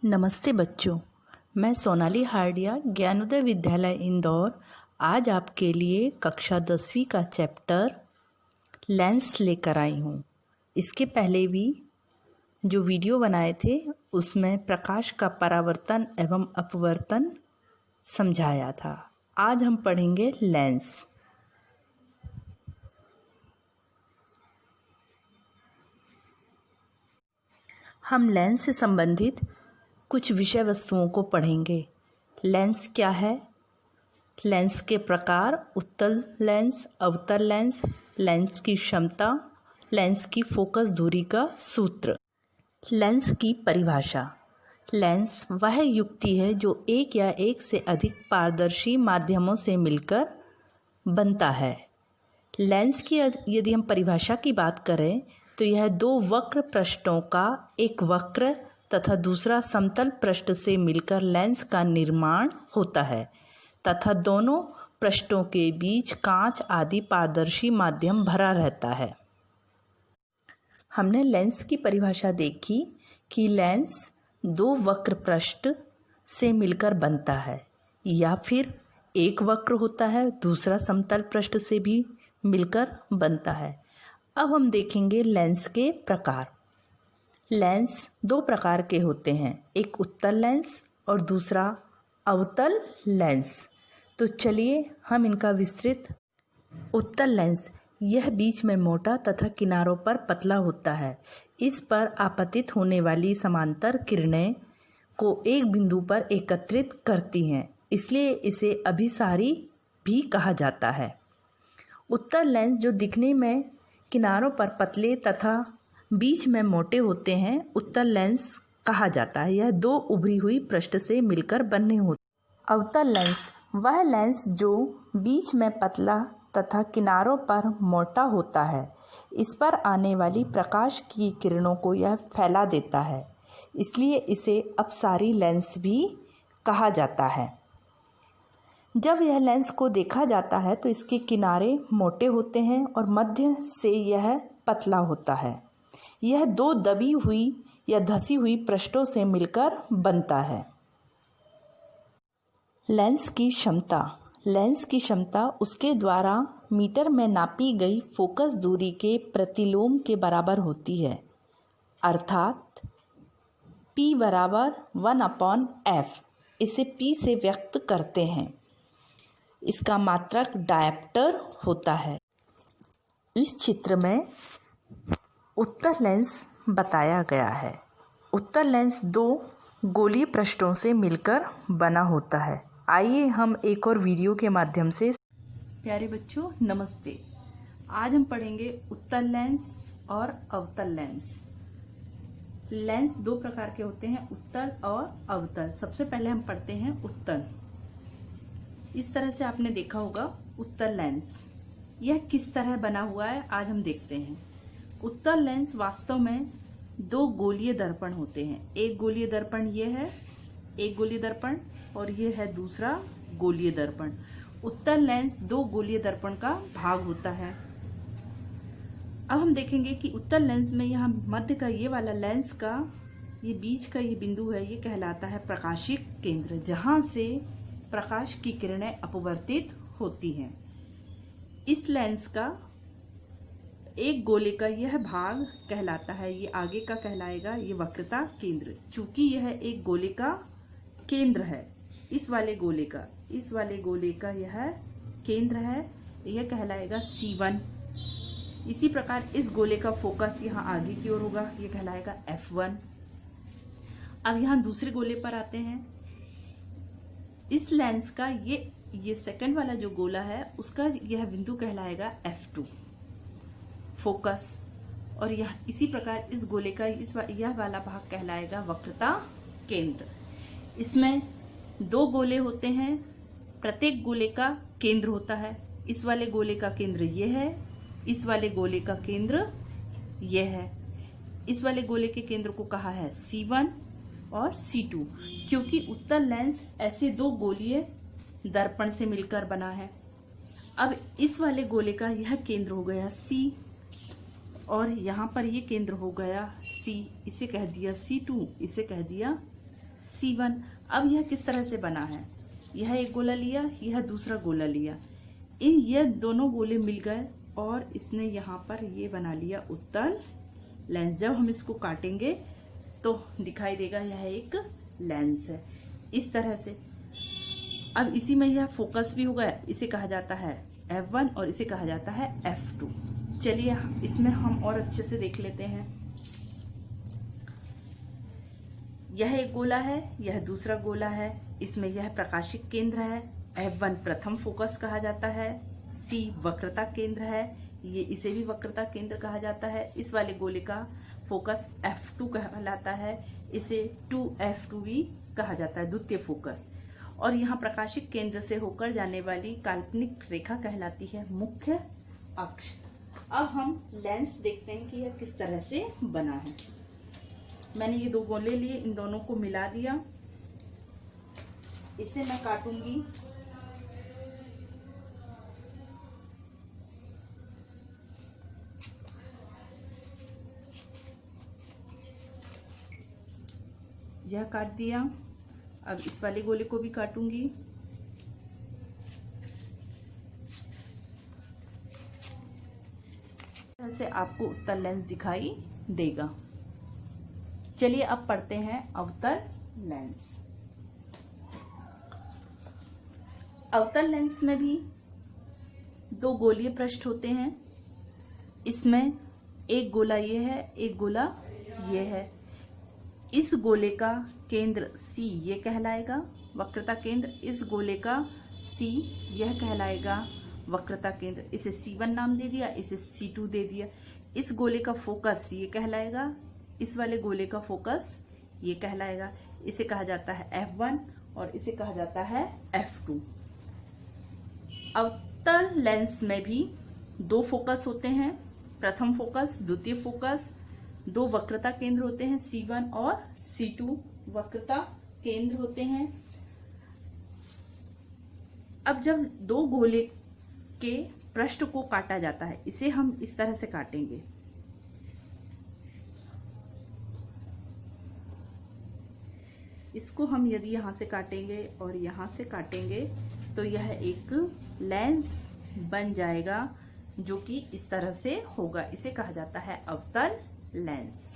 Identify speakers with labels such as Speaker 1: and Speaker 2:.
Speaker 1: नमस्ते बच्चों, मैं सोनाली हार्डिया ज्ञानोदय विद्यालय इंदौर आज आपके लिए कक्षा 10वीं का चैप्टर लेंस लेकर आई हूँ। इसके पहले भी जो वीडियो बनाए थे उसमें प्रकाश का परावर्तन एवं अपवर्तन समझाया था। आज हम पढ़ेंगे लेंस। हम लेंस से संबंधित कुछ विषय वस्तुओं को पढ़ेंगे। लेंस क्या है, लेंस के प्रकार, उत्तल लेंस, अवतल लेंस, लेंस की क्षमता, लेंस की फोकस दूरी का सूत्र। लेंस की परिभाषा। लेंस वह युक्ति है जो एक या एक से अधिक पारदर्शी माध्यमों से मिलकर बनता है। लेंस की यदि हम परिभाषा की बात करें तो यह दो वक्र पृष्ठों का एक वक्र तथा दूसरा समतल पृष्ठ से मिलकर लेंस का निर्माण होता है तथा दोनों पृष्ठों के बीच कांच आदि पारदर्शी माध्यम भरा रहता है। हमने लेंस की परिभाषा देखी कि लेंस दो वक्र पृष्ठ से मिलकर बनता है या फिर एक वक्र होता है, दूसरा समतल पृष्ठ से भी मिलकर बनता है। अब हम देखेंगे लेंस के प्रकार। लेंस दो प्रकार के होते हैं, एक उत्तल लेंस और दूसरा अवतल लेंस। तो चलिए हम इनका विस्तृत। उत्तल लेंस यह बीच में मोटा तथा किनारों पर पतला होता है। इस पर आपतित होने वाली समांतर किरणें को एक बिंदु पर एकत्रित करती हैं, इसलिए इसे अभिसारी भी कहा जाता है। उत्तल लेंस जो दिखने में किनारों पर पतले तथा बीच में मोटे होते हैं, उत्तल लेंस कहा जाता है। यह दो उभरी हुई पृष्ठ से मिलकर बने होते। अवतल लेंस वह लेंस जो बीच में पतला तथा किनारों पर मोटा होता है। इस पर आने वाली प्रकाश की किरणों को यह फैला देता है, इसलिए इसे अपसारी लेंस भी कहा जाता है। जब यह लेंस को देखा जाता है तो इसके किनारे मोटे होते हैं और मध्य से यह पतला होता है। यह दो दबी हुई या धसी हुई पृष्ठों से मिलकर बनता है। लेंस की क्षमता। लेंस की क्षमता उसके द्वारा मीटर में नापी गई फोकस दूरी के प्रतिलोम के बराबर होती है, अर्थात P बराबर 1/f। इसे P से व्यक्त करते हैं। इसका मात्रक डायप्टर होता है। इस चित्र में उत्तल लेंस बताया गया है। उत्तल लेंस दो गोलीय पृष्ठों से मिलकर बना होता है। आइए हम एक और वीडियो के माध्यम से। प्यारे बच्चों नमस्ते, आज हम पढ़ेंगे उत्तल लेंस और अवतल लेंस। लेंस दो प्रकार के होते हैं, उत्तल और अवतल। सबसे पहले हम पढ़ते हैं उत्तल। इस तरह से आपने देखा होगा उत्तल लेंस। यह किस तरह बना हुआ है आज हम देखते हैं। उत्तल लेंस वास्तव में दो गोलीय दर्पण होते हैं। एक गोलीय दर्पण ये है, एक गोलीय दर्पण, और ये है दूसरा गोलीय दर्पण। उत्तल लेंस दो गोलीय दर्पण का भाग होता है। अब हम देखेंगे कि उत्तल लेंस में यहाँ मध्य का ये वाला लेंस का ये बीच का ये बिंदु है, ये कहलाता है प्रकाशिक केंद्र, जहां से प्रकाश की किरणें अपवर्तित होती हैं। इस लेंस का एक गोले का यह भाग कहलाता है, ये आगे का कहलाएगा ये वक्रता केंद्र। चूंकि यह एक गोले का केंद्र है, इस वाले गोले का यह केंद्र है, यह कहलाएगा C1। इसी प्रकार इस गोले का फोकस यहाँ आगे की ओर होगा, यह कहलाएगा F1। अब यहाँ दूसरे गोले पर आते हैं। इस लेंस का ये सेकंड वाला जो गोला है उसका यह बिंदु कहलाएगा F2 फोकस, और यह इसी प्रकार इस गोले का यह वाला भाग कहलाएगा वक्रता केंद्र। इसमें दो गोले होते हैं, प्रत्येक गोले का केंद्र होता है। इस वाले गोले का केंद्र ये है, इस वाले गोले का केंद्र ये है। इस वाले गोले के केंद्र को कहा है C1 और C2, क्योंकि उत्तल लेंस ऐसे दो गोलीय दर्पण से मिलकर बना है। अब इस वाले गोले का यह केंद्र हो गया C और यहाँ पर ये केंद्र हो गया C। इसे कह दिया C2, इसे कह दिया C1। अब यह किस तरह से बना है, यह एक गोला लिया, यह दूसरा गोला लिया, ये दोनों गोले मिल गए और इसने यहाँ पर ये बना लिया उत्तल लेंस। जब हम इसको काटेंगे तो दिखाई देगा यह एक लेंस है, इस तरह से। अब इसी में यह फोकस भी हो गया, इसे कहा जाता है F1 और इसे कहा जाता है F2। चलिए इसमें हम और अच्छे से देख लेते हैं। यह एक गोला है, यह दूसरा गोला है, इसमें यह प्रकाशिक केंद्र है, F1 प्रथम फोकस कहा जाता है, C वक्रता केंद्र है, ये इसे भी वक्रता केंद्र कहा जाता है। इस वाले गोले का फोकस F2 कहलाता है, इसे 2F2 भी कहा जाता है, द्वितीय फोकस। और यहाँ प्रकाशिक केंद्र से होकर जाने वाली काल्पनिक रेखा कहलाती है मुख्य अक्ष। अब हम लेंस देखते हैं कि यह किस तरह से बना है। मैंने ये दो गोले लिए, इन दोनों को मिला दिया, इसे मैं काटूंगी। यह काट दिया। अब इस वाले गोले को भी काटूंगी। ऐसे आपको उत्तल लेंस दिखाई देगा। चलिए अब पढ़ते हैं अवतल लेंस। अवतल लेंस में भी दो गोलीय पृष्ठ होते हैं। इसमें एक गोला ये है, एक गोला ये है। इस गोले का केंद्र C ये कहलाएगा वक्रता केंद्र, इस गोले का C यह कहलाएगा वक्रता केंद्र। इसे C1 नाम दे दिया, इसे C2 दे दिया। इस गोले का फोकस ये कहलाएगा, इस वाले गोले का फोकस ये कहलाएगा। इसे कहा जाता है F1 और इसे कहा जाता है F2। अवतल लेंस में भी दो फोकस होते हैं, प्रथम फोकस, द्वितीय फोकस। दो वक्रता केंद्र होते हैं, C1 और C2 वक्रता केंद्र होते हैं। अब जब दो गोले के पृष्ठ को काटा जाता है, इसे हम इस तरह से काटेंगे। इसको हम यदि यहां से काटेंगे और यहां से काटेंगे तो यह एक लेंस बन जाएगा, जो कि इस तरह से होगा। इसे कहा जाता है अवतल लेंस।